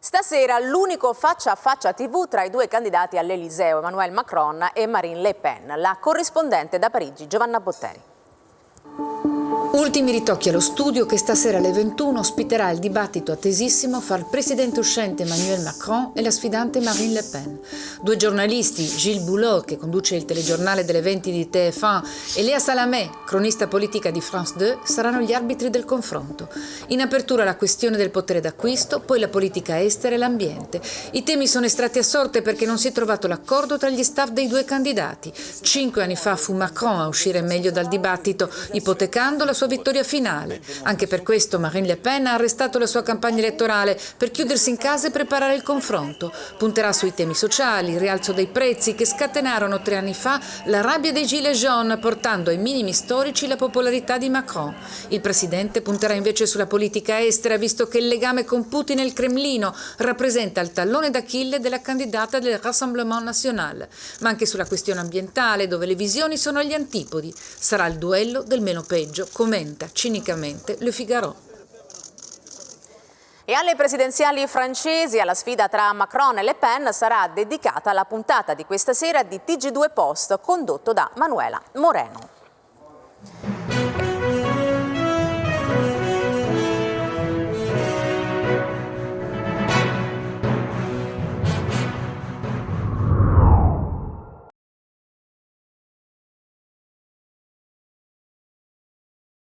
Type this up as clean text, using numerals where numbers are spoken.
Stasera l'unico faccia a faccia TV tra i due candidati all'Eliseo, Emmanuel Macron e Marine Le Pen. La corrispondente da Parigi, Giovanna Botteri. Ultimi ritocchi allo studio che stasera alle 21 ospiterà il dibattito attesissimo fra il presidente uscente Emmanuel Macron e la sfidante Marine Le Pen. Due giornalisti, Gilles Boulot, che conduce il telegiornale delle 20 di TF1, e Léa Salamé, cronista politica di France 2, saranno gli arbitri del confronto. In apertura la questione del potere d'acquisto, poi la politica estera e l'ambiente. I temi sono estratti a sorte perché non si è trovato l'accordo tra gli staff dei due candidati. 5 anni fa fu Macron a uscire meglio dal dibattito, ipotecando la sua vittoria finale. Anche per questo Marine Le Pen ha arrestato la sua campagna elettorale per chiudersi in casa e preparare il confronto. Punterà sui temi sociali, il rialzo dei prezzi che scatenarono 3 anni fa la rabbia dei Gilets jaunes, portando ai minimi storici la popolarità di Macron. Il presidente punterà invece sulla politica estera, visto che il legame con Putin e il Cremlino rappresenta il tallone d'Achille della candidata del Rassemblement National, ma anche sulla questione ambientale, dove le visioni sono agli antipodi. Sarà il duello del meno peggio, commenta cinicamente Le Figaro. E alle presidenziali francesi, alla sfida tra Macron e Le Pen, sarà dedicata la puntata di questa sera di TG2 Post, condotto da Manuela Moreno.